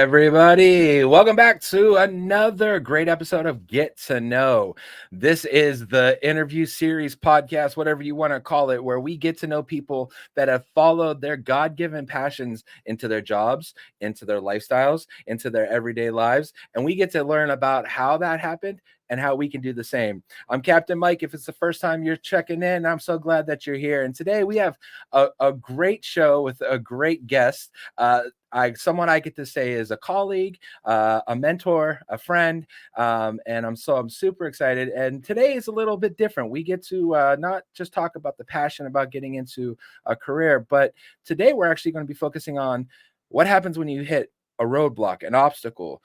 everybody? Welcome back to another great episode of Get to Know. This is the interview series podcast, whatever you want to call it, where we get to know people that have followed their God-given passions into their jobs, into their lifestyles, into their everyday lives. And we get to learn about how that happened and how we can do the same. I'm Captain Mike. If it's the first time you're checking in, I'm so glad that you're here. And today we have a great show with a great guest. Someone I get to say is a colleague, a mentor, a friend, and I'm super excited. And today is a little bit different. We get to not just talk about the passion about getting into a career, but today we're actually going to be focusing on what happens when you hit a roadblock, an obstacle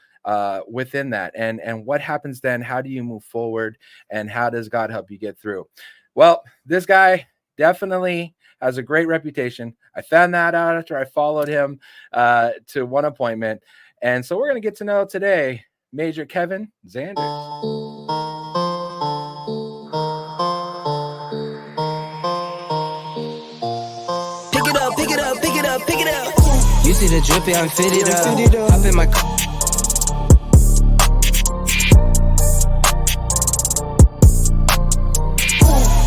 within that, and what happens then. How do you move forward, and how does God help you get through? Well, this guy definitely has a great reputation. I found that out after I followed him to one appointment. And so we're going to get to know today Major Kevin Zanders. Pick it up, pick it up, pick it up, pick it up. You see the drippy, I'm fitted up. Hop in my car.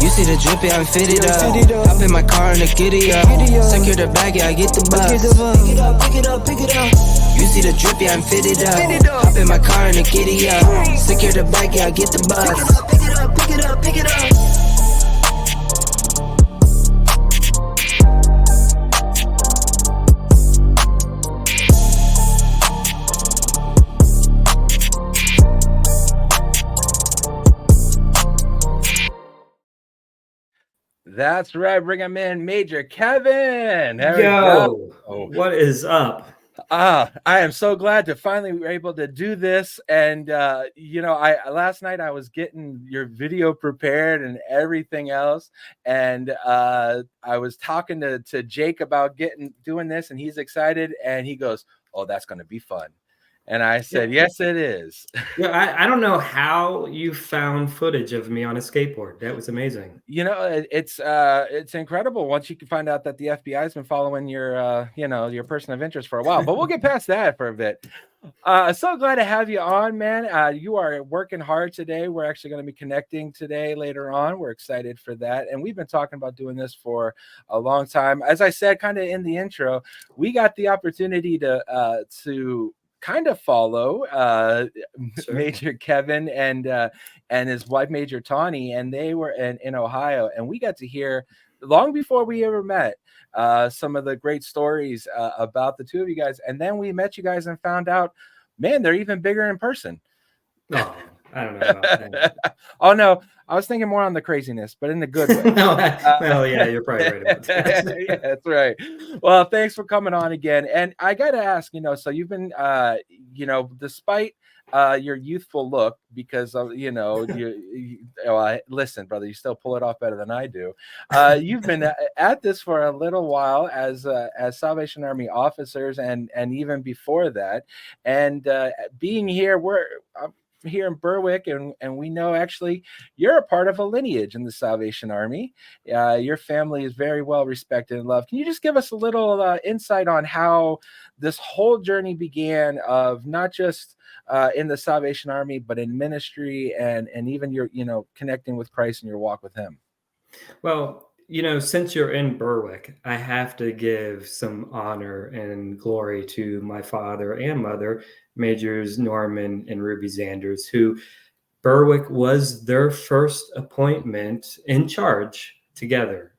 You see the drippy, I'm fitted up. Hop in my car and the giddy up. Secure the bag, yeah, I get the bus. Pick it up, pick it up, pick it up. You see the drippy, I'm fitted up. Hop in my car and the giddy up. Secure the bag, yeah, I get the bus. Pick it up, pick it up, pick it up. That's right. Bring him in, Major Kevin. Yo, what is up? I am so glad to finally be able to do this. And I last night I was getting your video prepared and everything else, and I was talking to Jake about doing this, and he's excited, and he goes, "Oh, that's going to be fun." And I said, "Yes, it is." Yeah, I don't know how you found footage of me on a skateboard. That was amazing. It's incredible once you can find out that the FBI has been following your person of interest for a while. But we'll get past that for a bit. So glad to have you on, man. You are working hard today. We're actually going to be connecting today later on. We're excited for that. And we've been talking about doing this for a long time. As I said, kind of in the intro, we got the opportunity to kind of follow Sure. Major Kevin and his wife Major Tawny, and they were in Ohio, and we got to hear long before we ever met some of the great stories about the two of you guys. And then we met you guys and found out, man, they're even bigger in person. Oh, I don't know about that. Oh no, I was thinking more on the craziness, but in the good way. Well, yeah, you're probably right about that. Yeah, that's right. Well, thanks for coming on again. And I got to ask, so you've been, despite your youthful look, because of, listen, brother, you still pull it off better than I do. You've been at this for a little while as Salvation Army officers, and even before that, and being here, I'm here in Berwick, and we know actually you're a part of a lineage in the Salvation Army. Your family is very well respected and loved. Can you just give us a little insight on how this whole journey began, of not just in the Salvation Army, but in ministry, and even your connecting with Christ and your walk with him? Well, since you're in Berwick, I have to give some honor and glory to my father and mother, Majors Norman and Ruby Zanders, who Berwick was their first appointment in charge together.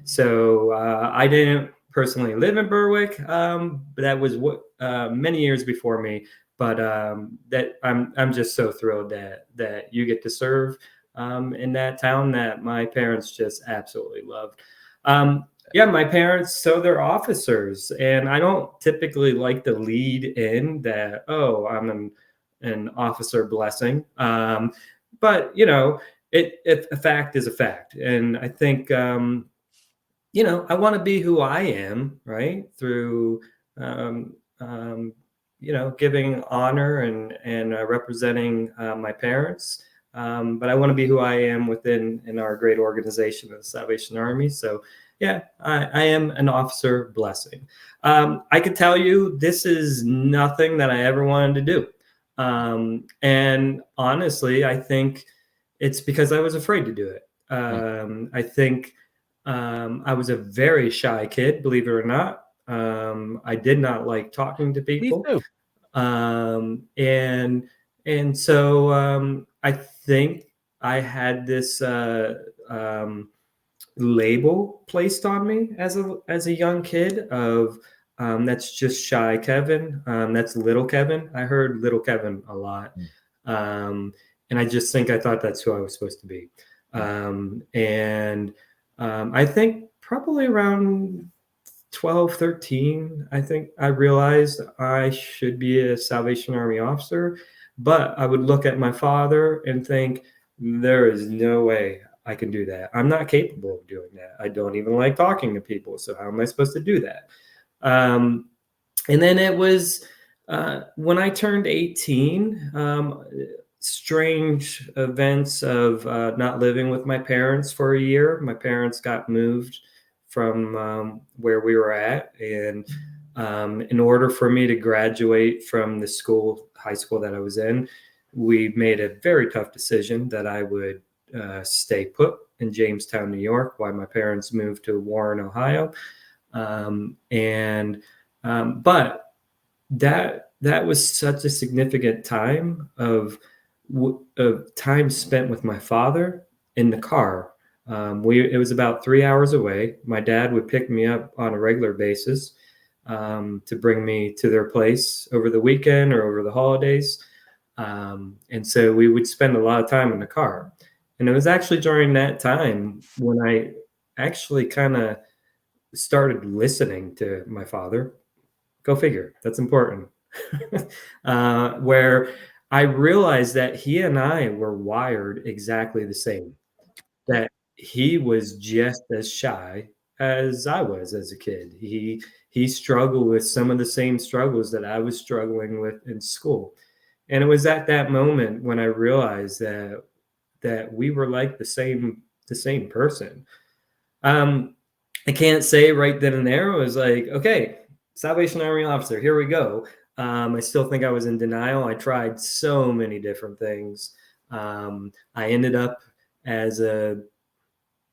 So I didn't personally live in Berwick, but that was many years before me. But that I'm just so thrilled that you get to serve in that town that my parents just absolutely loved. My parents, so they're officers, and I don't typically like to lead in that, oh, I'm an officer blessing. But a fact is a fact. And I think, I want to be who I am, right? Through, giving honor and representing my parents. But I want to be who I am in our great organization of the Salvation Army. So yeah, I am an officer blessing. I could tell you this is nothing that I ever wanted to do. And honestly, I think it's because I was afraid to do it. I think I was a very shy kid, believe it or not. I did not like talking to Me people. too. And so I think I had this label placed on me as a young kid of that's just shy Kevin, that's little Kevin. I heard little Kevin a lot, um, and I just think I thought that's who I was supposed to be. And I think probably around 12, 13, I think I realized I should be a Salvation Army officer. But I would look at my father and think, there is no way I can do that. I'm not capable of doing that. I don't even like talking to people. So how am I supposed to do that? And then it was when I turned 18, strange events of not living with my parents for a year. My parents got moved from where we were at. And in order for me to graduate from the high school that I was in, we made a very tough decision that I would stay put in Jamestown, New York, while my parents moved to Warren, Ohio. But that was such a significant time of time spent with my father in the car. It was about 3 hours away. My dad would pick me up on a regular basis to bring me to their place over the weekend or over the holidays. And so we would spend a lot of time in the car. And it was actually during that time when I actually kind of started listening to my father. Go figure. That's important. Where I realized that he and I were wired exactly the same. That he was just as shy as I was as a kid. He struggled with some of the same struggles that I was struggling with in school. And it was at that moment when I realized that we were like the same person. I can't say right then and there. It was like, okay, Salvation Army officer, here we go. I still think I was in denial. I tried so many different things. I ended up as a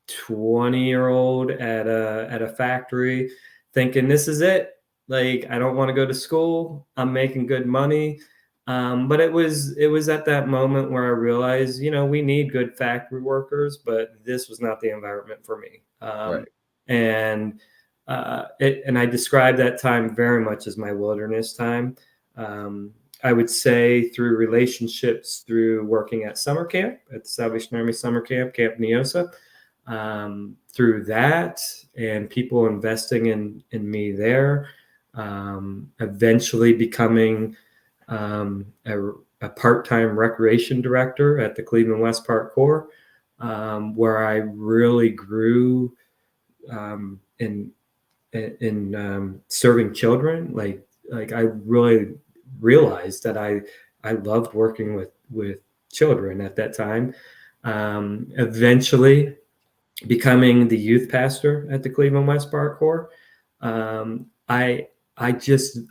20-year-old at a factory thinking this is it. Like, I don't want to go to school. I'm making good money. But it was at that moment where I realized, we need good factory workers, but this was not the environment for me. Right. And I describe that time very much as my wilderness time. I would say through relationships, through working at summer camp at the Salvation Army Summer Camp, Camp Neosa, through that and people investing in me there, eventually becoming a part-time recreation director at the Cleveland West Park Corps, where I really grew in serving children. Like I really realized that I loved working with children at that time. Eventually becoming the youth pastor at the Cleveland West Park Corps. I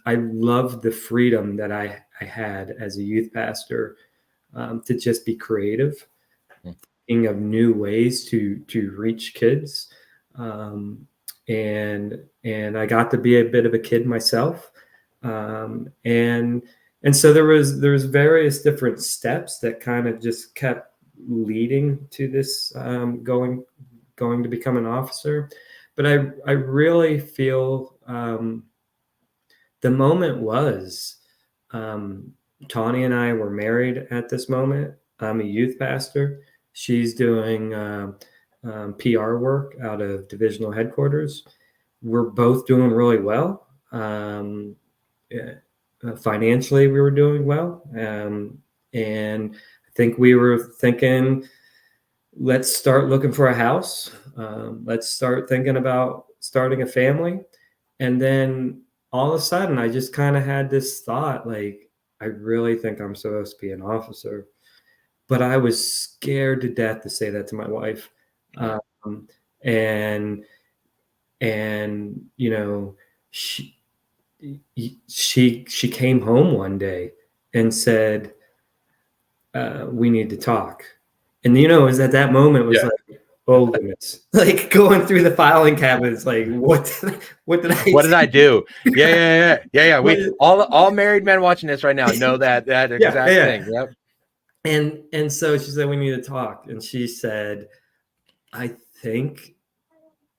loved the freedom that I had as a youth pastor to just be creative, thinking of new ways to reach kids. And I got to be a bit of a kid myself. And so there was various different steps that kind of just kept leading to this going to become an officer. But I really feel the moment was Tawny and I were married at this moment. I'm a youth pastor. She's doing PR work out of divisional headquarters. We're both doing really well. Financially, we were doing well. And I think we were thinking, let's start looking for a house. Let's start thinking about starting a family. And then all of a sudden, I just kind of had this thought, like, I really think I'm supposed to be an officer. But I was scared to death to say that to my wife. And And, you know, she came home one day and said, we need to talk. And, you know, it was at that moment, it was like, oh goodness, like going through the filing cabinets, like what did I What did I do? Yeah. What- We all married men watching this right now know that exact thing. Yep. And so she said, we need to talk. And she said, I think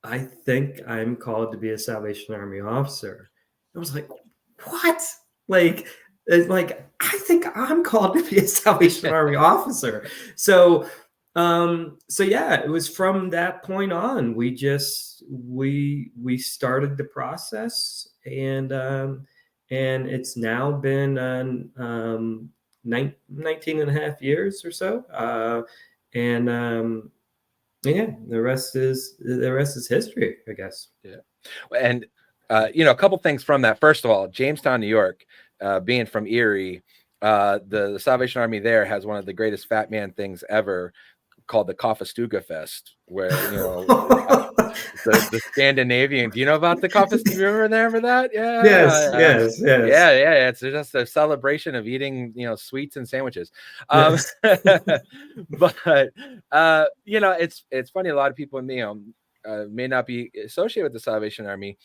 I'm called to be a Salvation Army officer. I was like, what? Like, it's like, I think I'm called to be a Salvation Army officer. So yeah, it was from that point on, we started the process, and it's now been 19 and a half years or so. And yeah, the rest is history, I guess. Yeah. And you know, a couple things from that. First of all, Jamestown, New York, being from Erie, the Salvation Army there has one of the greatest fat man things ever, called the Coffeestuga Fest, where, you know, the Scandinavian. Do you know about the Coffeestuga? You remember that? Yeah. Yes. Yeah. It's just a celebration of eating, you know, sweets and sandwiches. Yes. But you know, it's funny. A lot of people, you know, may not be associated with the Salvation Army.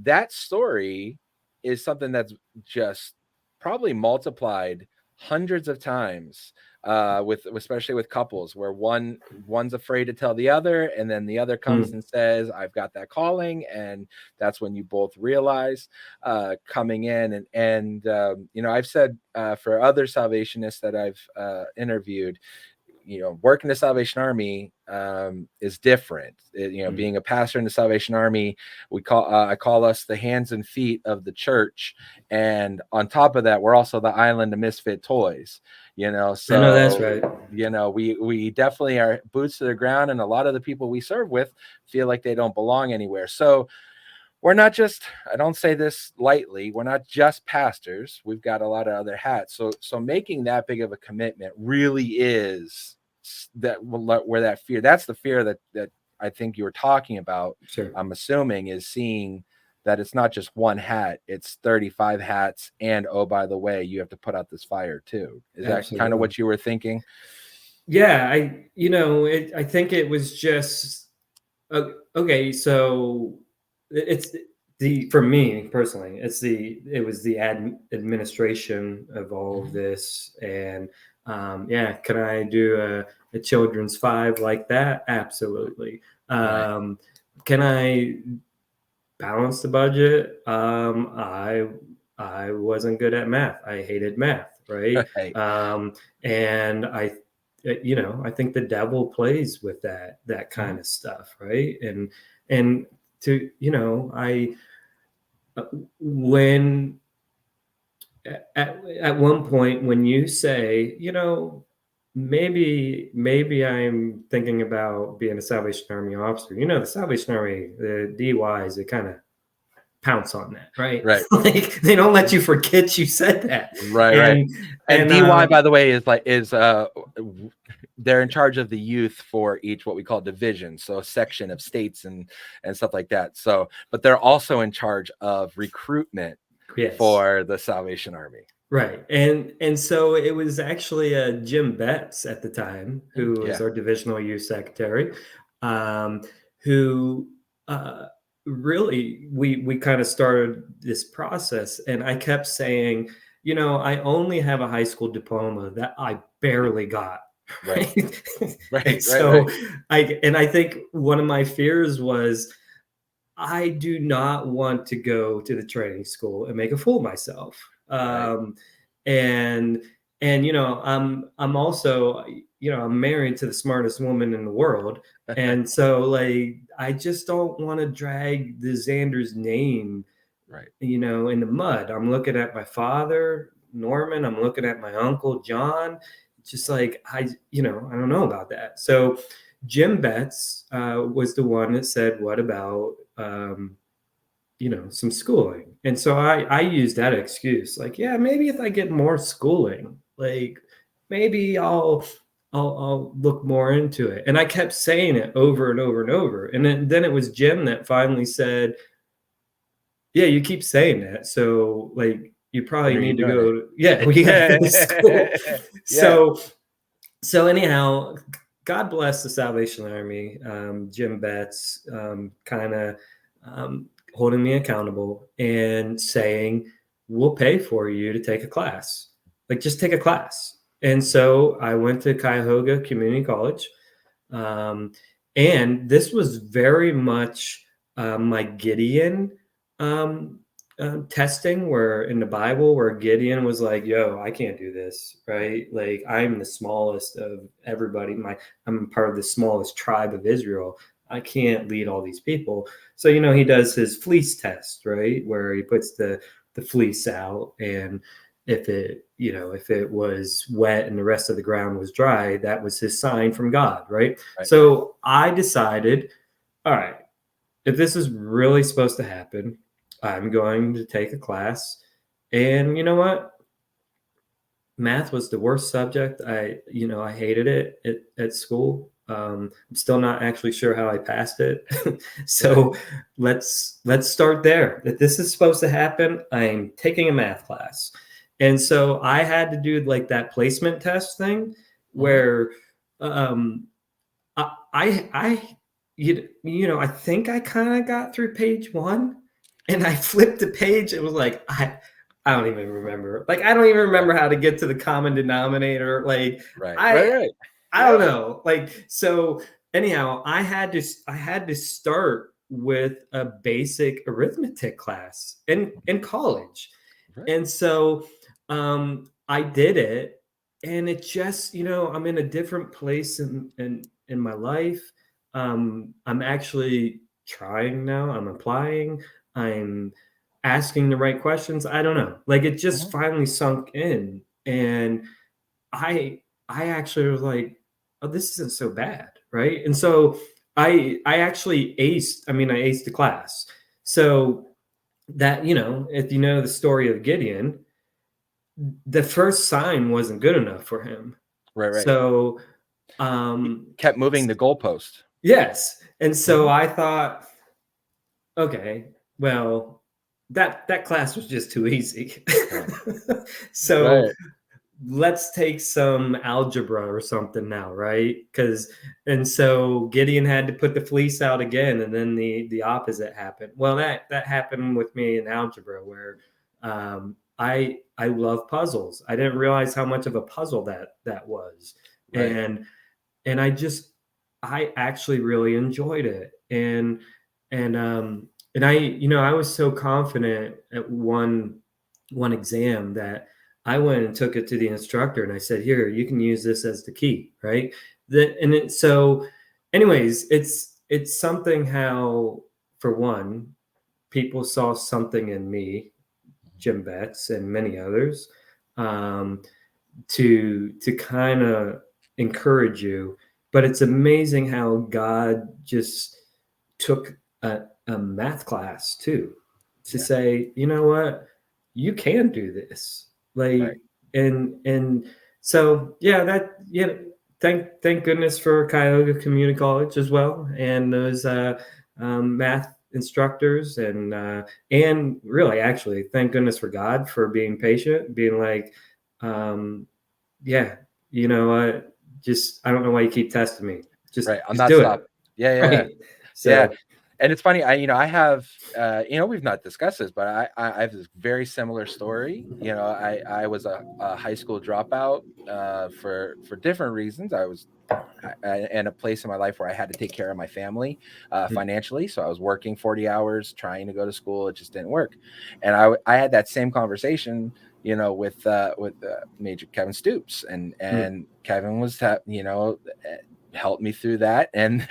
That story is something that's just probably multiplied hundreds of times, especially with couples, where one's afraid to tell the other, and then the other comes and says, I've got that calling, and that's when you both realize, coming in. And you know, I've said, for other Salvationists that I've interviewed, you know, working the Salvation Army is different. You know, being a pastor in the Salvation Army, I call us the hands and feet of the church, and on top of that, we're also the island of misfit toys. You know, so I know that's right. You know, we definitely are boots to the ground, and a lot of the people we serve with feel like they don't belong anywhere. So we're not just, I don't say this lightly, we're not just pastors. We've got a lot of other hats. So making that big of a commitment really is that where that fear, that's the fear that I think you were talking about. Sure. I'm assuming is seeing that it's not just one hat, it's 35 hats. And oh, by the way, you have to put out this fire too. Is that kind of what you were thinking? Yeah, I think it was just, okay. So it's for me personally, it was the administration of all of this. And yeah, can I do a children's 5 like that? Absolutely. Right. Can I balance the budget? I wasn't good at math. I hated math, right? Right. And I think the devil plays with that kind of stuff, right? And to, you know, when at one point, when you say, you know, maybe I'm thinking about being a Salvation Army officer, you know, the Salvation Army, the DUIs, they kind of pounce on that, right? Right. Like, they don't let you forget you said that. Right. And DY, by the way, is they're in charge of the youth for each what we call division, so a section of states and stuff like that. So, but they're also in charge of recruitment for the Salvation Army. Right. And so it was actually Jim Betts at the time, who was our divisional youth secretary, who really we kind of started this process. And I kept saying, you know, I only have a high school diploma that I barely got. Right. Right. So I think one of my fears was, I do not want to go to the training school and make a fool of myself. And you know, I'm also, you know, I'm married to the smartest woman in the world. And so, like, I just don't want to drag the Zanders name, you know, in the mud. I'm looking at my father, Norman. I'm looking at my uncle, John. Just like, I don't know about that. So Jim Betts was the one that said, what about, you know, some schooling? And so I used that excuse, like, yeah, maybe if I get more schooling, like maybe I'll I'll look more into it. And I kept saying it over and over and over. And then it was Jim that finally said, yeah, you keep saying that. So like, you probably When are you need to doing go it? to, yeah, we got to finish school. Yeah. So anyhow, God bless the Salvation Army. Jim Betts kind of holding me accountable and saying, we'll pay for you to take a class. Like, just take a class. And so I went to Cuyahoga Community College. And this was very much my Gideon testing, where in the Bible, where Gideon was like, yo, I can't do this, right? Like, I'm the smallest of everybody. I'm part of the smallest tribe of Israel. I can't lead all these people. So, he does his fleece test, right? Where he puts the fleece out, and if it was wet and the rest of the ground was dry, that was his sign from God, right? So I decided, all right, if this is really supposed to happen, I'm going to take a class. And you know what? Math was the worst subject. I hated it at school. I'm still not actually sure how I passed it. So let's start there. If this is supposed to happen, I'm taking a math class. And so I had to do like that placement test thing where I think I kind of got through page 1, and I flipped the page. It was like, I don't even remember. Like, I don't even remember how to get to the common denominator. Like, I don't know. Like, so anyhow, I had to start with a basic arithmetic class in college. Right. And so I did it, and it just, I'm in a different place in my life. I'm actually trying now. I'm applying. I'm asking the right questions. I don't know. Like, it just finally sunk in, and I actually was like, oh, this isn't so bad, right? And so I actually aced. I mean, I aced the class. So that, if you know the story of Gideon, the first sign wasn't good enough for him. Right. So kept moving the goalpost. Yes. And so I thought, okay, well, that class was just too easy. So let's take some algebra or something now, right? And so Gideon had to put the fleece out again, and then the opposite happened. Well, that happened with me in algebra, where I love puzzles. I didn't realize how much of a puzzle that was. Right. And I actually really enjoyed it. And I was so confident at one exam that I went and took it to the instructor, and I said, here, you can use this as the key, right? So anyways, it's something how, for one, people saw something in me, Jim Betts and many others, to kind of encourage you. But it's amazing how God just took a math class too, to say, you know what, you can do this. Like, and so, thank goodness for Cuyahoga Community College as well, and those math instructors, and really, actually, thank goodness for God for being patient, being like, you know what, just, I don't know why you keep testing me. Just I'm just not do stopping. it. Right. So and it's funny, I have we've not discussed this, but I have this very similar story. I was a high school dropout for different reasons. I was in a place in my life where I had to take care of my family financially. So I was working 40 hours, trying to go to school. It just didn't work. And I had that same conversation, with Major Kevin Stoops, and Kevin was, helped me through that. And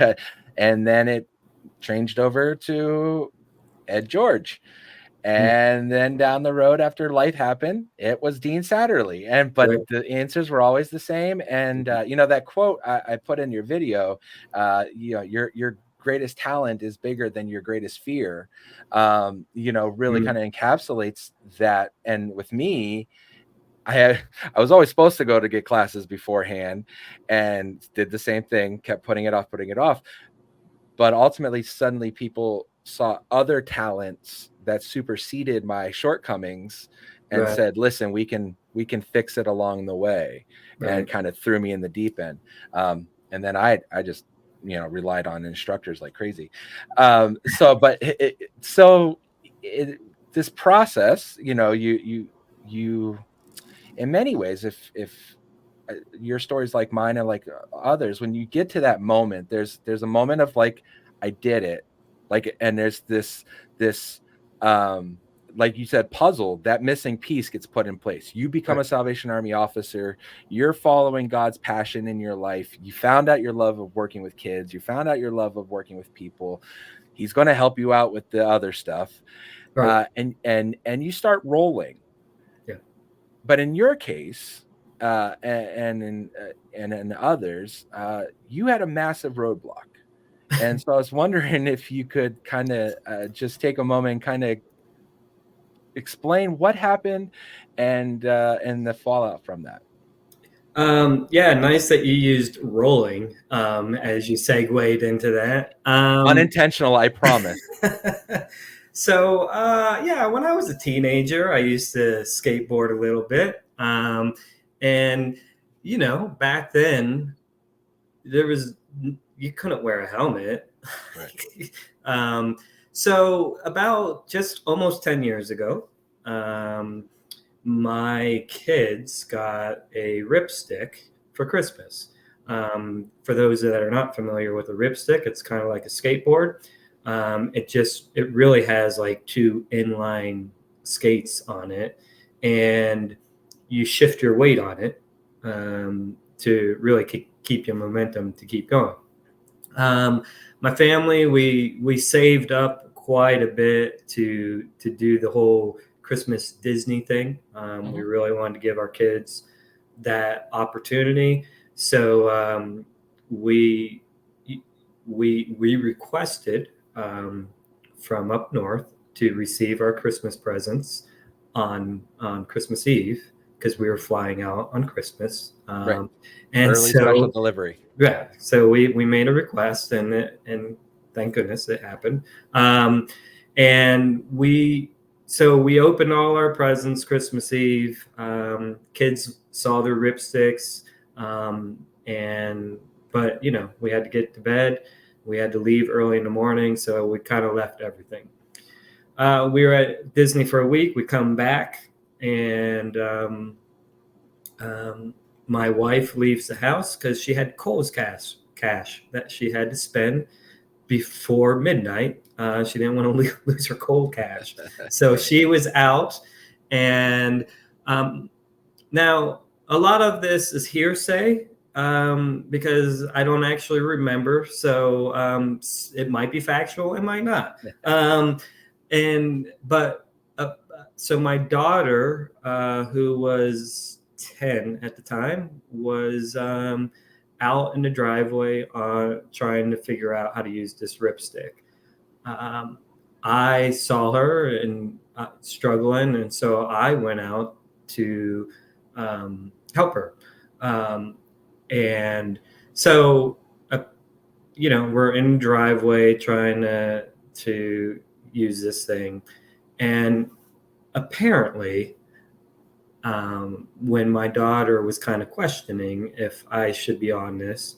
then it changed over to Ed George. And then down the road, after life happened, it was Dean Satterley. But the answers were always the same. And that quote I put in your video, your greatest talent is bigger than your greatest fear. Really kind of encapsulates that. And with me, I was always supposed to go to get classes beforehand, and did the same thing, kept putting it off. But ultimately, suddenly people saw other talents that superseded my shortcomings and Right. said, listen, we can fix it along the way, and Right. kind of threw me in the deep end. And then I just, relied on instructors like crazy. This process, you in many ways, if your stories like mine and like others, when you get to that moment, there's a moment of like, I did it, like, and there's this um like you said, puzzle, that missing piece gets put in place. You become Right. a Salvation Army officer. You're following God's passion in your life. You found out your love of working with kids. You found out your love of working with people. He's going to help you out with the other stuff. Right. And you start rolling. Yeah. But in your case, and in others, you had a massive roadblock. And so I was wondering if you could kind of just take a moment and kind of explain what happened, and the fallout from that. Yeah, nice that you used rolling as you segued into that. Unintentional, I promise. So, yeah, when I was a teenager, I used to skateboard a little bit. And, back then, there was, you couldn't wear a helmet. Right. So, about just almost 10 years ago, um, my kids got a ripstick for Christmas. For those that are not familiar with a ripstick, it's kind of like a skateboard. It really has like two inline skates on it, and you shift your weight on it to really keep your momentum to keep going. Um, my family, we saved up quite a bit to do the whole Christmas Disney thing. We Mhm. really wanted to give our kids that opportunity, so we we requested from up north to receive our Christmas presents on Christmas Eve because we were flying out on Christmas, Right. and Early special so delivery. yeah, so we made a request, and thank goodness it happened. And we opened all our presents Christmas Eve. Kids saw their ripsticks, and but we had to get to bed. We had to leave early in the morning, so we kind of left everything. We were at Disney for a week. We come back, and um, my wife leaves the house because she had Kohl's cash that she had to spend before midnight. She didn't want to lose her Kohl cash, so Right. she was out. And now a lot of this is hearsay because I don't actually remember. So it might be factual, it might not. But so my daughter, who was 10 at the time, was out in the driveway trying to figure out how to use this ripstick. Um, I saw her and struggling, and so I went out to help her. Um, and so, we're in the driveway trying to use this thing, and apparently, when my daughter was kind of questioning if I should be on this,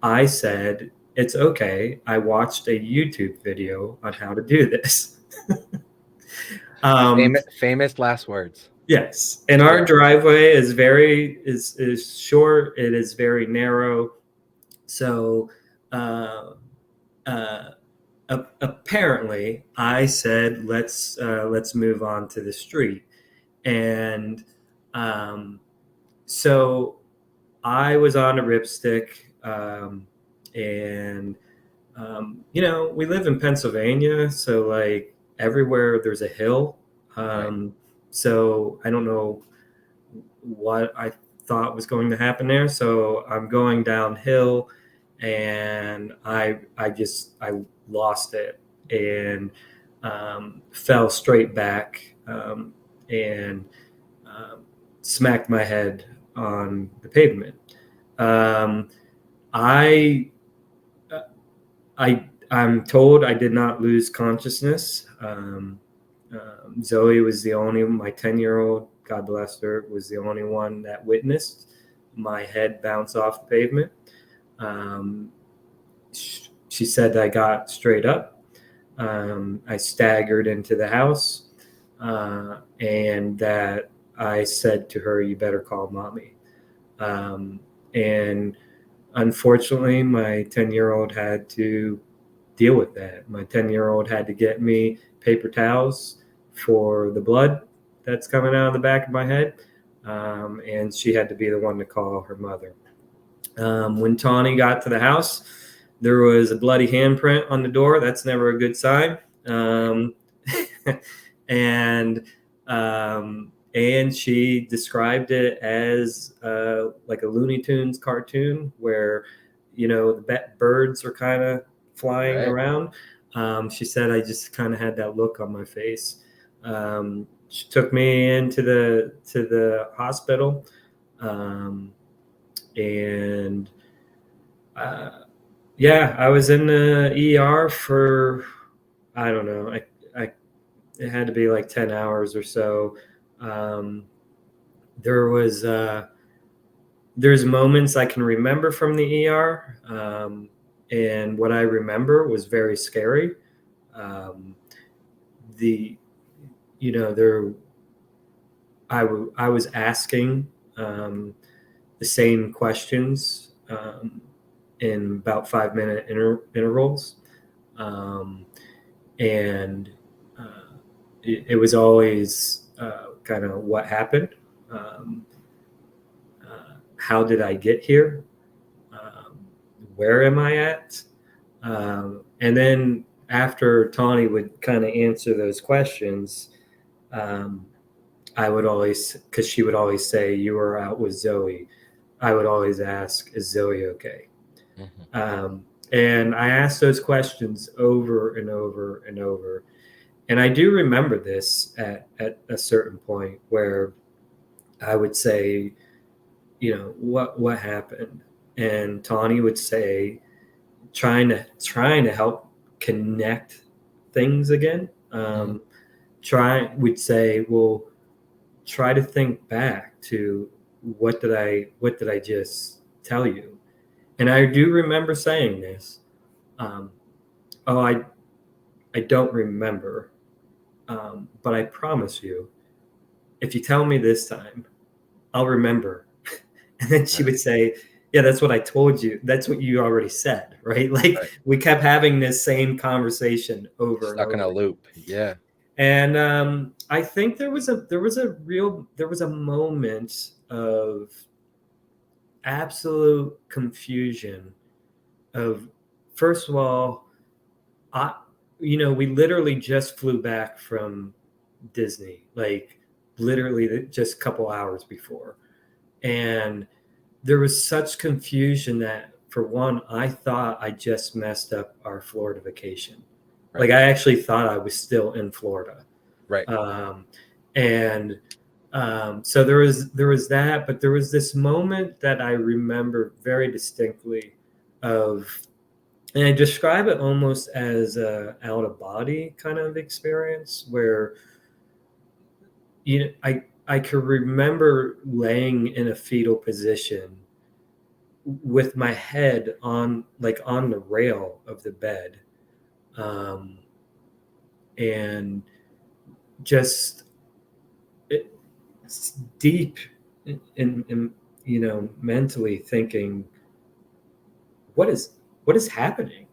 I said, "It's okay. I watched a YouTube video on how to do this." um, Famous last words. yes, and our Yeah. driveway is short. It is very narrow, so uh, uh, apparently, I said, let's move on to the street." And um, so I was on a ripstick, and we live in Pennsylvania, so like everywhere there's a hill. Right. So I don't know what I thought was going to happen there. So I'm going downhill, and I lost it and fell straight back, and um, smacked my head on the pavement. I'm told I did not lose consciousness. Zoe was my 10-year-old, God bless her, was the only one that witnessed my head bounce off the pavement. She said I got straight up. I staggered into the house, and that I said to her, "You better call mommy." And unfortunately, my 10-year-old had to deal with that. My 10-year-old had to get me paper towels for the blood that's coming out of the back of my head. And she had to be the one to call her mother. When Tawny got to the house, there was a bloody handprint on the door. That's never a good sign. And she described it as like a Looney Tunes cartoon where, the birds are kind of flying around. She said I just kind of had that look on my face. She took me into the hospital, and I was in the ER for, I don't know, it had to be like 10 hours or so. There's moments I can remember from the ER, and what I remember was very scary. I was asking the same questions in about 5-minute intervals, and it was always kind of what happened. How did I get here? Where am I at? And then after Tawny would kind of answer those questions, I would always, because she would always say, "You were out with Zoe," I would always ask, "Is Zoe okay?" Mm-hmm. And I asked those questions over and over and over. And I do remember this at a certain point where I would say, what happened? And Tawny would say, trying to help connect things again. We'd say, well, try to think back to what did I just tell you? And I do remember saying this. I don't remember, but I promise you, if you tell me this time, I'll remember. And then she would say, "Yeah, that's what I told you. That's what you already said," right? We kept having this same conversation over and over. Stuck in a loop. Yeah. And I think there was a moment of absolute confusion of, first of all, we literally just flew back from Disney, like literally just a couple hours before. And there was such confusion that, for one, I thought I just messed up our Florida vacation. Right. Like I actually thought I was still in Florida. Right. So there was that, but there was this moment that I remember very distinctly of, and I describe it almost as a out of body kind of experience where, I could remember laying in a fetal position with my head on the rail of the bed, and just it's deep in mentally thinking, what is happening?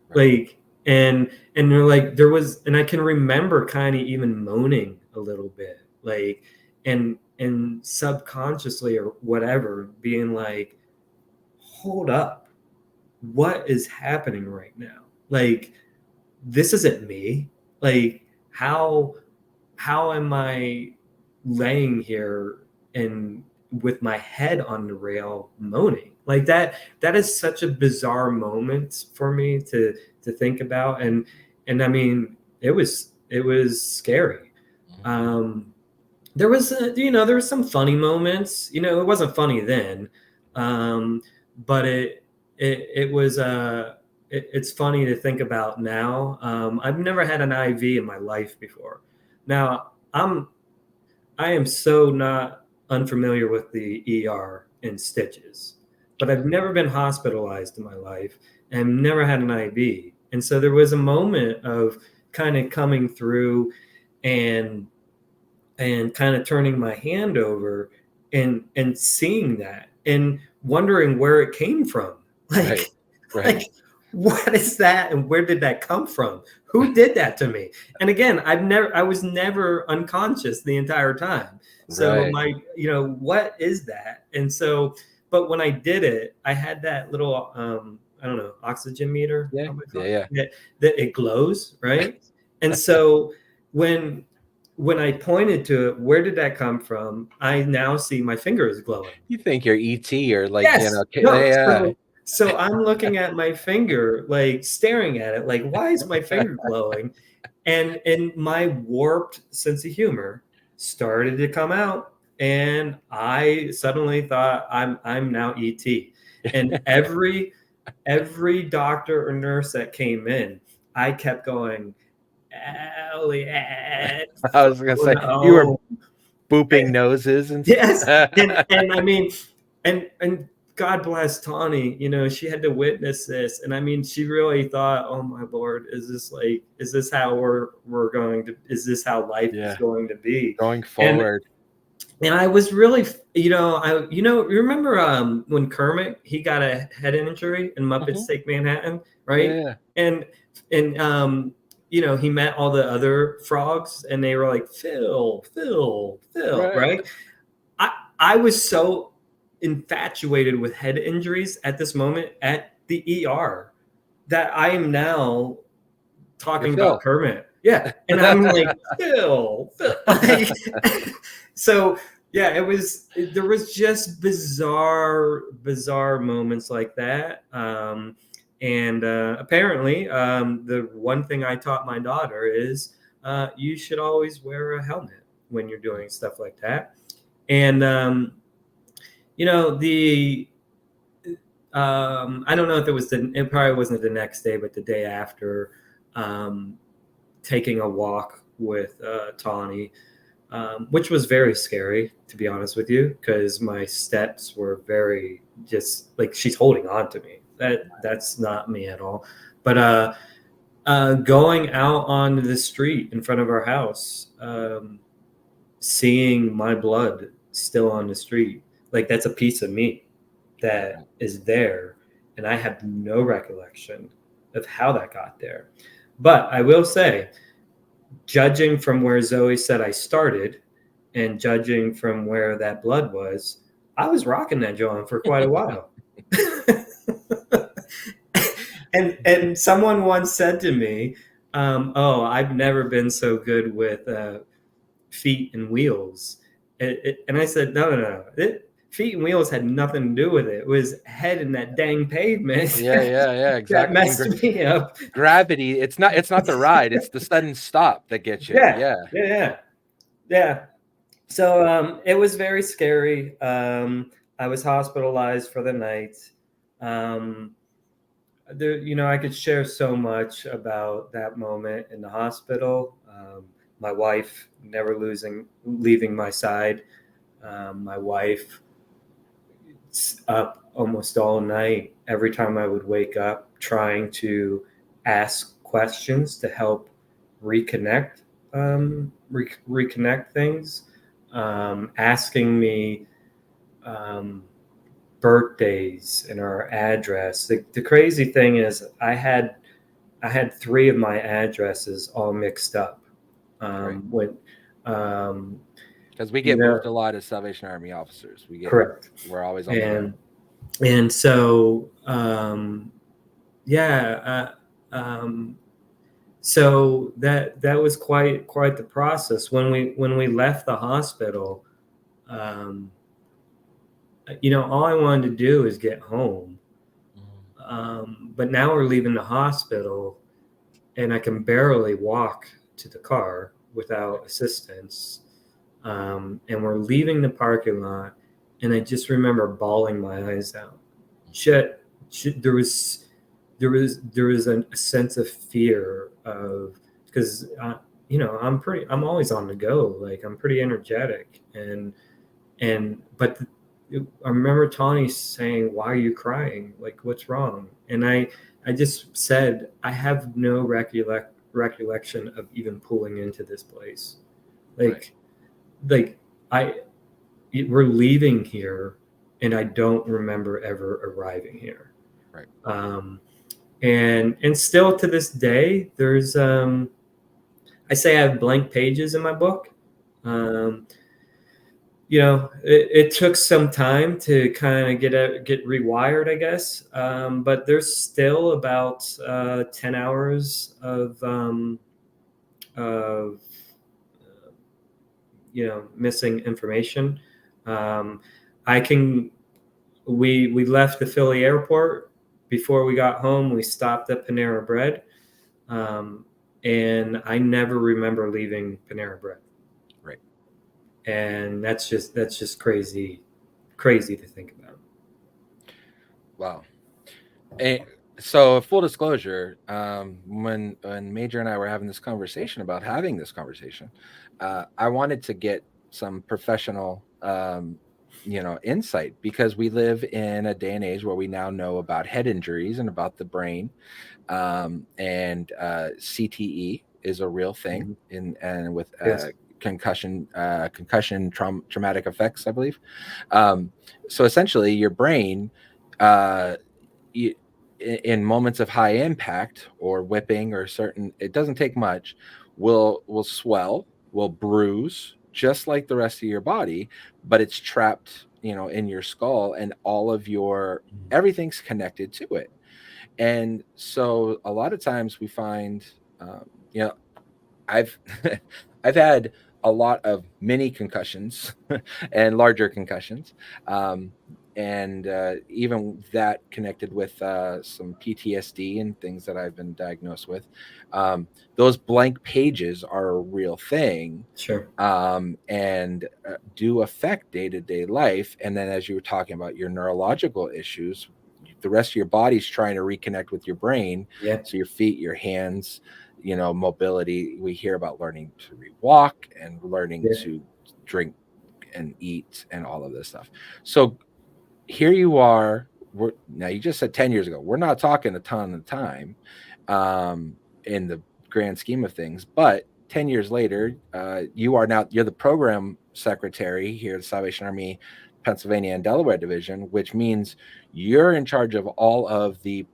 Right. And they're like, there was, and I can remember kind of even moaning a little bit, and subconsciously or whatever, being like, hold up, what is happening right now? This isn't me. How am I laying here and with my head on the rail moaning? That is such a bizarre moment for me to think about. And I mean, it was scary. there was, there were some funny moments. It wasn't funny then, but it was. It's funny to think about now. I've never had an IV in my life before. Now I am so not unfamiliar with the ER and stitches, but I've never been hospitalized in my life and never had an IV. And so there was a moment of kind of coming through and kind of turning my hand over and seeing that and wondering where it came from. Like, Right. like what is that and where did that come from? Who did that to me? And again, I was never unconscious the entire time. So Right. what is that? And so, but when I did it, I had that little, I don't know, oxygen meter Yeah. on my Yeah. phone Yeah. that it glows, right? And so when I pointed to it, where did that come from? I now see my finger is glowing. You think you're ET or like, Yes. No. yeah. So I'm looking at my finger, like staring at it, like, why is my finger glowing? And my warped sense of humor started to come out, and I suddenly thought I'm now ET. And every doctor or nurse that came in, I kept going, Elliot. I was gonna Oh, say you were no. booping noses and Yes. stuff. And I mean, and God bless Tawny, she had to witness this. And I mean, she really thought, oh my Lord, is this how we're going to, is this how life is Yeah. going to be? Going And forward. I was really, remember when Kermit, he got a head injury in Muppets Take Manhattan, right? Yeah. And he met all the other frogs and they were like, Phil, Right. right? I was so infatuated with head injuries at this moment at the ER that I am now talking Phil. about Kermit. Yeah. And I'm like, Phil. So yeah, there was just bizarre moments like that. And apparently, the one thing I taught my daughter is you should always wear a helmet when you're doing stuff like that. And I don't know if it probably wasn't the next day, but the day after, taking a walk with Tawny, which was very scary, to be honest with you, because my steps were very just like she's holding on to me. That's not me at all. But going out onto the street in front of our house, seeing my blood still on the street, like that's a piece of me that is there, and I have no recollection of how that got there. But I will say, judging from where Zoe said I started and judging from where that blood was, I was rocking that John for quite a while. and someone once said to me, oh, I've never been so good with feet and wheels. And I said, no. Feet and wheels had nothing to do with it. It was head in that dang pavement. Yeah, exactly. That messed me up. Gravity. It's not the ride. It's the sudden stop that gets you. Yeah. So it was very scary. I was hospitalized for the night. I could share so much about that moment in the hospital. My wife never leaving my side. My wife up almost all night. Every time I would wake up, trying to ask questions to help reconnect things, asking me birthdays and our address. The crazy thing is I had 3 of my addresses all mixed up. Because we get moved a lot as Salvation Army officers. Correct. We're always on the road. And so so that was quite the process. When we left the hospital, all I wanted to do is get home. But now we're leaving the hospital and I can barely walk to the car without assistance. and we're leaving the parking lot, and I just remember bawling my eyes out. Shit, there was a sense of fear of, because I'm always on the go, like I'm pretty energetic, but I remember Tawny saying, "Why are you crying? Like, what's wrong?" And I just said, I have no recollection of even pulling into this place. Like, we're leaving here, and I don't remember ever arriving here. Right. And still to this day, there's I say I have blank pages in my book. It took some time to kind of get rewired, I guess. But there's still about 10 hours of missing information. We left the Philly airport. Before we got home, we stopped at Panera Bread. And I never remember leaving Panera Bread. Right. And that's just crazy to think about. Wow. And so, full disclosure, when Major and I were having this conversation, I wanted to get some professional insight, because we live in a day and age where we now know about head injuries and about the brain, and CTE is a real thing, and with Yes. concussion traumatic effects, I believe. So essentially, your brain, in moments of high impact or whipping or certain, it doesn't take much, will swell, will bruise, just like the rest of your body, but it's trapped, in your skull, and all of your everything's connected to it. And so a lot of times we find, I've I've had a lot of mini concussions and larger concussions, and even that connected with some PTSD and things that I've been diagnosed with. Those blank pages are a real thing. Sure. And do affect day-to-day life. And then, as you were talking about your neurological issues, the rest of your body's trying to reconnect with your brain. Yeah. So your feet, your hands, mobility. We hear about learning to walk and learning to drink and eat and all of this stuff. So here you are. Now, you just said 10 years ago. We're not talking a ton of time in the grand scheme of things, but 10 years later, you're the program secretary here at the Salvation Army Pennsylvania and Delaware Division, which means you're in charge of all of the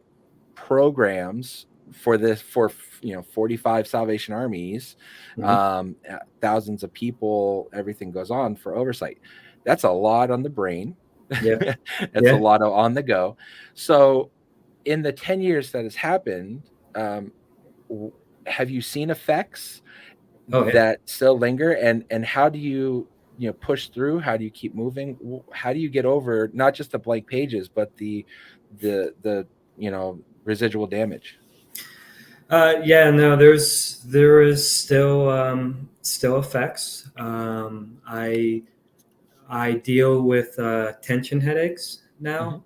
programs for 45 Salvation Armies, thousands of people, everything goes on for oversight. That's a lot on the brain. Yeah. That's a lot on the go. So in the 10 years that has happened, have you seen effects that still linger, and how do you push through? How do you keep moving? How do you get over not just the blank pages, but the residual damage? There is still effects. I deal with tension headaches now.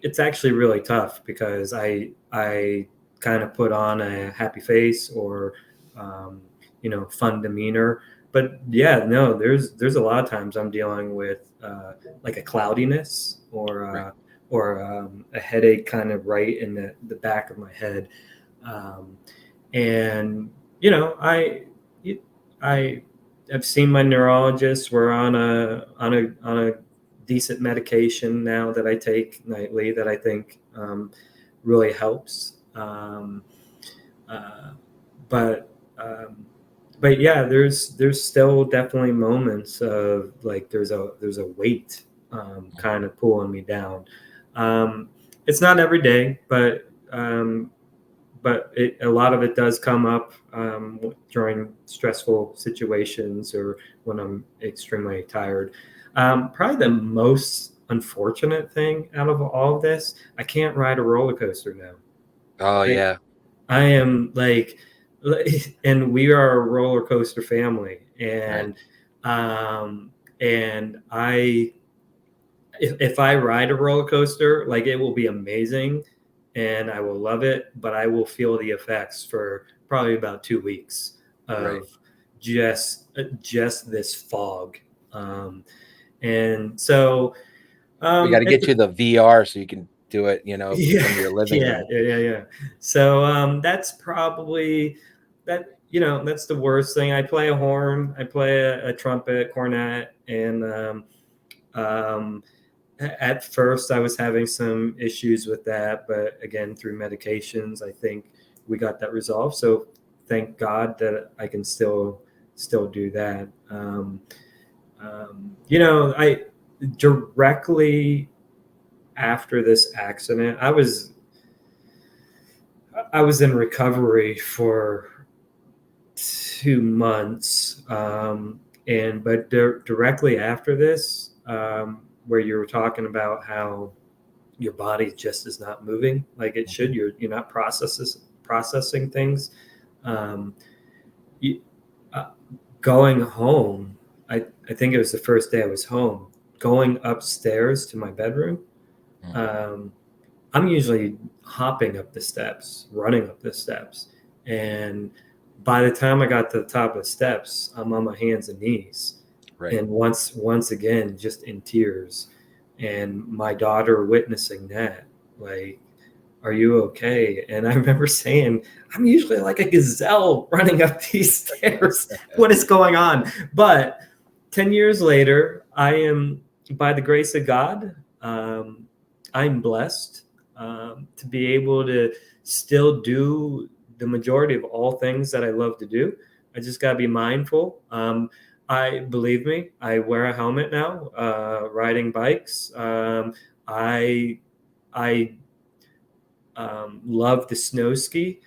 It's actually really tough, because I kind of put on a happy face or fun demeanor, but there's a lot of times I'm dealing with like a cloudiness or a headache kind of right in the back of my head. I've seen my neurologist. We're on a decent medication now that I take nightly that I think really helps. But yeah, there's still definitely moments of like there's a weight kind of pulling me down. It's not every day, but a lot of it does come up during stressful situations or when I'm extremely tired. Probably the most unfortunate thing out of all of this, I can't ride a roller coaster now. Oh, yeah. I am like, and we are a roller coaster family, and and if I ride a roller coaster, like it will be amazing, and I will love it, but I will feel the effects for probably about 2 weeks Right. of just this fog, and so We got to it's get you the VR so you can do it, yeah, from your living yeah, room. yeah, yeah, yeah. So that's probably that. That's the worst thing. I play a horn, I play a trumpet, cornet, and um, at first I was having some issues with that, but again, through medications, I think we got that resolved. So thank God that I can still do that. I directly after this accident, I was in recovery for 2 months, and but directly after this, where you were talking about how your body just is not moving like it should. You're not processing things. Um, you, uh, Going home, I think it was the first day I was home. Going upstairs to my bedroom, um, I'm usually hopping up the steps, running up the steps, and by the time I got to the top of the steps, I'm on my hands and knees, Right. and once again, just in tears, and my daughter witnessing that, like, "Are you okay?" And I remember saying, "I'm usually like a gazelle running up these stairs. What is going on?" But 10 years later, I am, by the grace of God, I'm blessed to be able to still do the majority of all things that I love to do. I just got to be mindful. I believe me, I wear a helmet now, riding bikes. I I love the snow ski,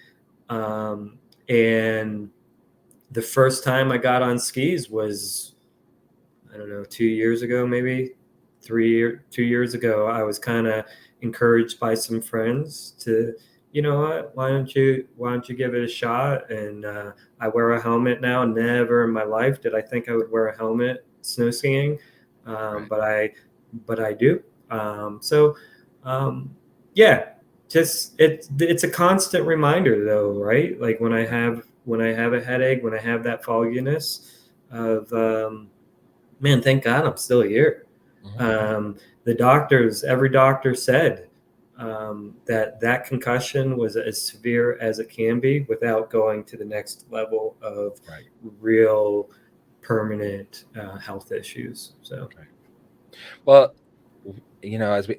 um, and the first time I got on skis was, I don't know, 2 years ago, maybe 2 years ago. I was kind of encouraged by some friends to, you know what, why don't you give it a shot? And I wear a helmet now. Never in my life did I think I would wear a helmet snow skiing, Right. but I do. So um, yeah, just it's a constant reminder though, right? Like when I have a headache, when I have that fogginess of man, thank God I'm still here. Mhm. Every doctor said that concussion was as severe as it can be without going to the next level of Right. real permanent health issues. So, Right. Well,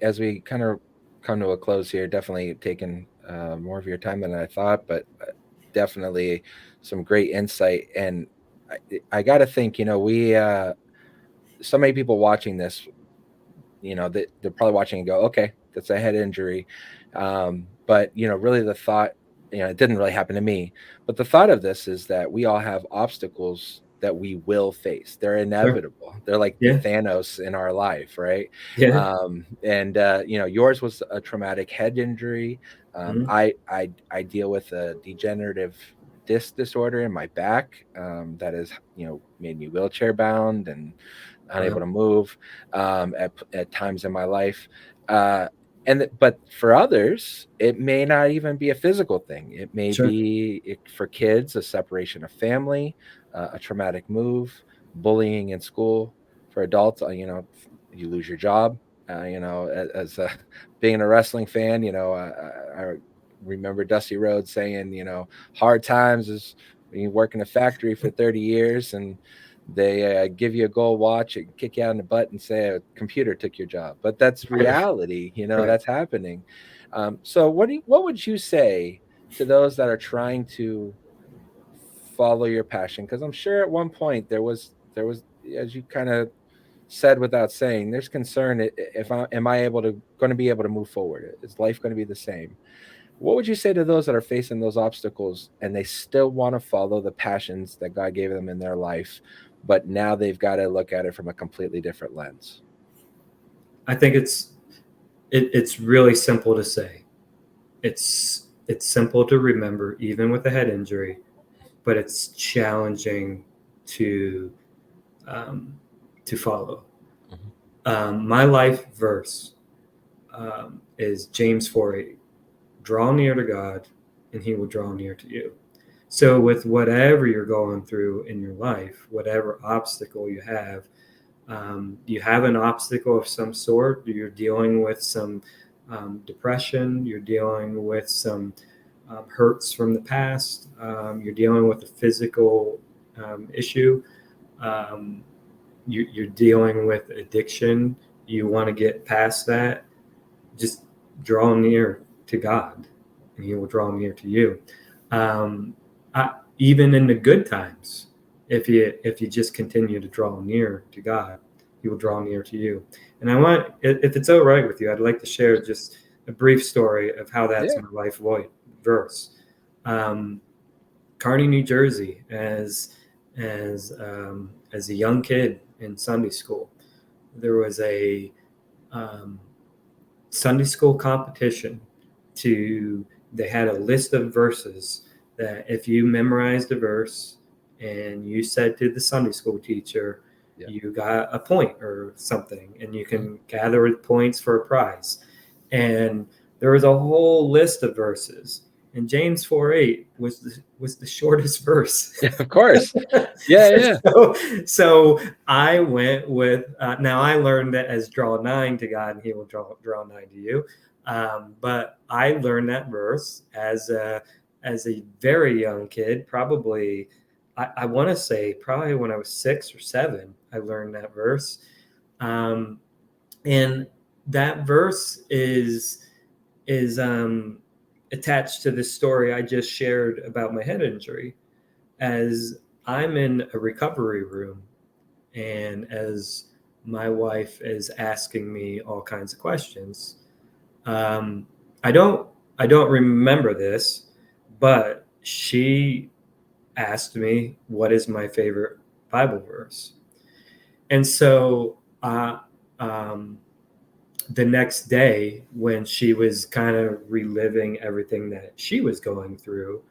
as we kind of come to a close here, definitely taking more of your time than I thought, but definitely some great insight. And I got to think, we so many people watching this, they're probably watching and go, okay, that's a head injury. But really the thought, it didn't really happen to me, but the thought of this is that we all have obstacles that we will face. They're sure. inevitable. They're like the Yeah. Thanos in our life, right? Yeah. And yours was a traumatic head injury. Mhm. I deal with a degenerative disc disorder in my back, that has made me wheelchair bound and unable Wow. to move at times in my life. But for others, it may not even be a physical thing. It may Sure. be for kids, a separation of family, a traumatic move, bullying in school. For adults, you lose your job. As being a wrestling fan, I remember Dusty Rhodes saying, hard times is when you work in a factory for 30 years and they give you a gold watch and kick you out in the butt and say a computer took your job. But that's reality, Right. that's happening. So what would you say to those that are trying to follow your passion? Because I'm sure at one point there was, as you kind of said without saying, there's concern, if I am I able to going to be able to move forward? Is life going to be the same? What would you say to those that are facing those obstacles and they still want to follow the passions that God gave them in their life, but now they've got to look at it from a completely different lens? I think it's really simple to say. It's It's simple to remember, even with a head injury, but it's challenging to follow. My life verse is James 4:8. Draw near to God, and He will draw near to you. So with whatever you're going through in your life, whatever obstacle you have an obstacle of some sort. You're dealing with some depression. You're dealing with some hurts from the past. You're dealing with a physical issue. You're dealing with addiction. You want to get past that. Just draw near to God, and He will draw near to you. Even in the good times, if you just continue to draw near to God, He will draw near to you. And I want, if it's all right with you, I'd like to share just a brief story of how that's my life verse. Kearney, New Jersey, as a young kid in Sunday school, there was a Sunday school competition. They had a list of verses that if you memorized a verse and you said to the Sunday school teacher, you got a point or something, and you can gather points for a prize. And there was a whole list of verses, and James 4:8 was the shortest verse. Yeah, of course. Yeah. So I went with now I learned that as draw nigh to God, and He will draw nigh to you. But I learned that verse as a very young kid, probably. I want to say probably when I was 6 or 7, I learned that verse. And that verse is attached to the story I just shared about my head injury. As I'm in a recovery room, and as my wife is asking me all kinds of questions, I don't remember this, but she asked me, what is my favorite Bible verse? And so the next day, when she was kind of reliving everything that she was going through,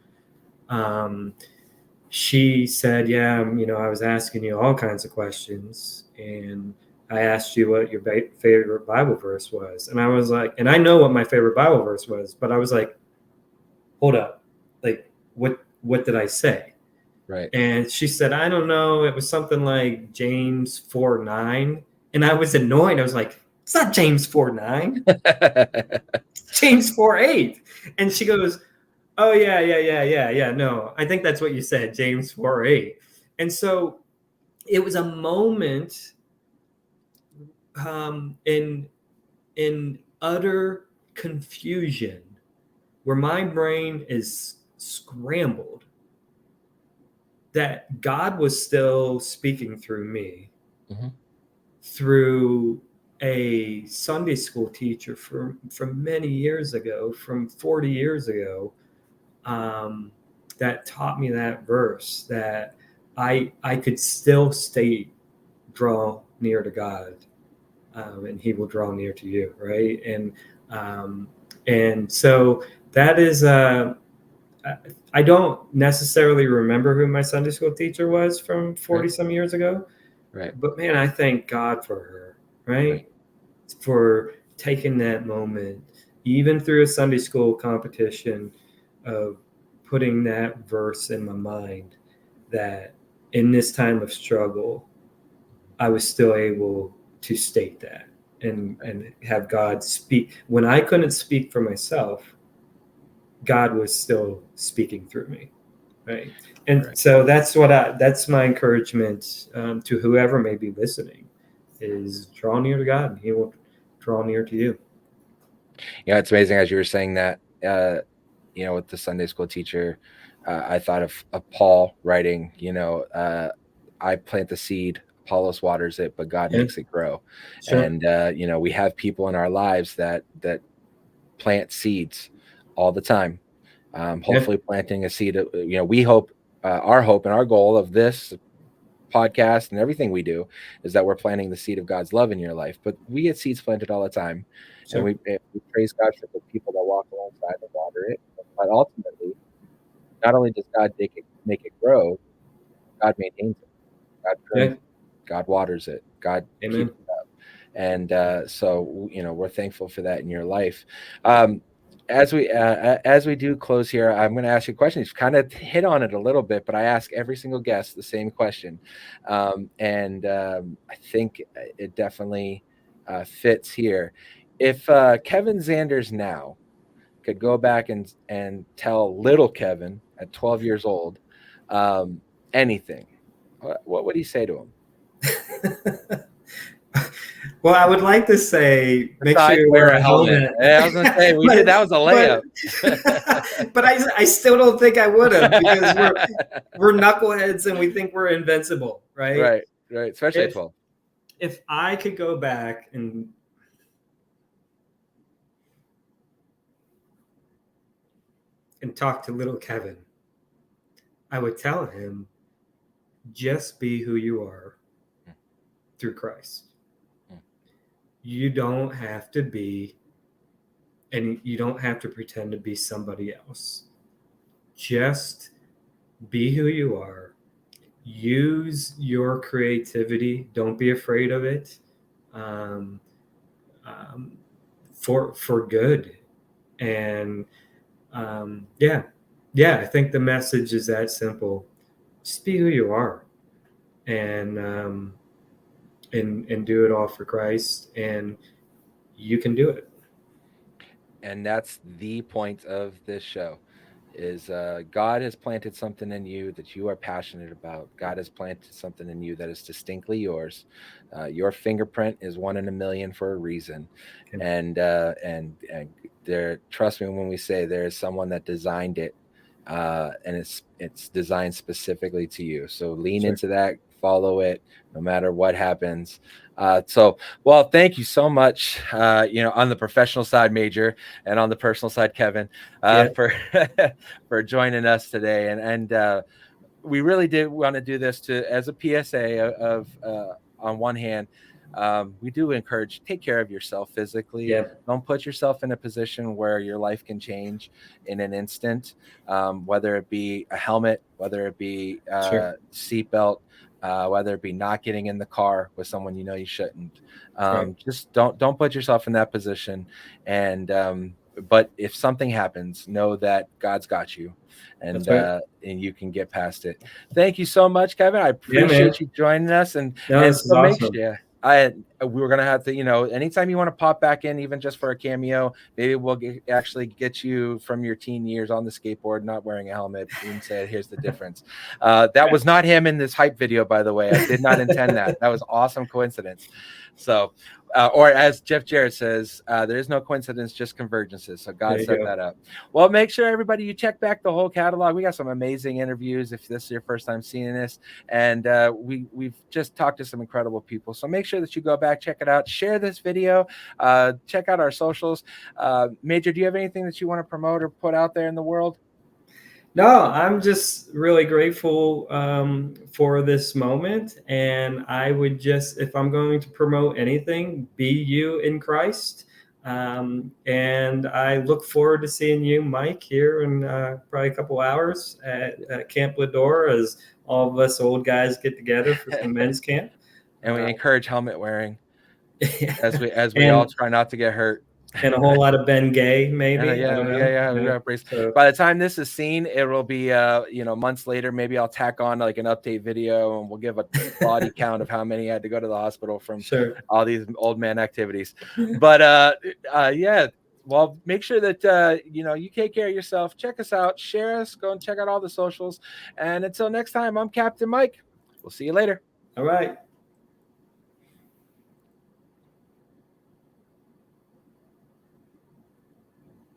she said, I was asking you all kinds of questions, and I asked you what your favorite Bible verse was. And I was like, and I know what my favorite Bible verse was, but I was like, hold up, like, what did I say? Right. And she said, I don't know. It was something like James 4:9. And I was annoyed. I was like, it's not James 4:9. It's James 4:8. And she goes, oh, yeah. No, I think that's what you said, James 4:8. And so it was a moment in utter confusion where my brain is scrambled, that God was still speaking through me, through a Sunday school teacher from many years ago, from 40 years ago, that taught me that verse, that I could still draw near to God, and He will draw near to you, right? And so that is I don't necessarily remember who my Sunday school teacher was from 40 some years ago. Right. But man, I thank God for her, right? For taking that moment, even through a Sunday school competition, of putting that verse in my mind, that in this time of struggle, I was still able to state that and have God speak. When I couldn't speak for myself, God was still speaking through me, right? And so that's my encouragement to whoever may be listening, is draw near to God, and He will draw near to you. Yeah, it's amazing as you were saying that. With the Sunday school teacher, I thought of Paul writing. I plant the seed, Apollos waters it, but God makes it grow. Sure. And we have people in our lives that plant seeds all the time. Hopefully planting a seed, we hope, our hope and our goal of this podcast and everything we do is that we're planting the seed of God's love in your life. But we get seeds planted all the time. Sure. And we praise God for the people that walk alongside and water it and But ultimately, not only does God make it grow, God maintains it. God prunes it. God waters it. God Amen. keeps it up. And so, we're thankful for that in your life. As we do close here, I'm going to ask you a question. You've kind of hit on it a little bit, but I ask every single guest the same question. And I think it definitely fits here. If Kevin Zanders now could go back and tell little Kevin at 12 years old anything, what would he say to him? Well, I would like to say, make sure Besides you wear a helmet. Yeah, I was gonna say that was a layup. But I still don't think I would have, because we're knuckleheads and we think we're invincible, right? Right. Especially at 12. If I could go back and talk to little Kevin, I would tell him, just be who you are through Christ. You don't have to be, and you don't have to pretend to be somebody else. Just be who you are. Use your creativity. Don't be afraid of it. For good. And I think the message is that simple. Just be who you are, and do it all for Christ, and you can do it. And that's the point of this show. Is God has planted something in you that you are passionate about. God has planted something in you that is distinctly yours. Your fingerprint is 1 in a million for a reason. And there, trust me when we say there is someone that designed it, and it's designed specifically to you. So lean into that, follow it, no matter what happens. Well, thank you so much, on the professional side, Major, and on the personal side, Kevin, for for joining us today. And we really did want to do this as a PSA of on one hand, we do encourage, take care of yourself physically. Don't put yourself in a position where your life can change in an instant, whether it be a helmet, whether it be seatbelt, whether it be not getting in the car with someone you shouldn't. Just don't put yourself in that position. And but if something happens, know that God's got you, and you can get past it. Thank you so much, Kevin. I appreciate you joining us. And so make sure we were gonna have to, anytime you want to pop back in, even just for a cameo, maybe we'll actually get you from your teen years on the skateboard, not wearing a helmet, and say, here's the difference. That was not him in this hype video, by the way. I did not intend that. That was awesome coincidence. So, or as Jeff Jarrett says, there is no coincidence, just convergences. So God set that up. Well, make sure everybody, you check back the whole catalog. We got some amazing interviews if this is your first time seeing this. And we've just talked to some incredible people. So make sure that you go back, check it out, share this video, check out our socials. Major, do you have anything that you want to promote or put out there in the world? No, I'm just really grateful for this moment. And I would just, if I'm going to promote anything, be you in Christ. And I look forward to seeing you, Mike, here in probably a couple hours at Camp Lador, as all of us old guys get together for some men's camp. And we encourage helmet wearing as we all try not to get hurt. And a whole lot of Ben Gay, maybe. So, by the time this is seen, it will be months later. Maybe I'll tack on like an update video, and we'll give a body count of how many had to go to the hospital from all these old man activities. But well, make sure that you take care of yourself. Check us out, share us, go and check out all the socials. And until next time, I'm Captain Mike. We'll see you later. All right.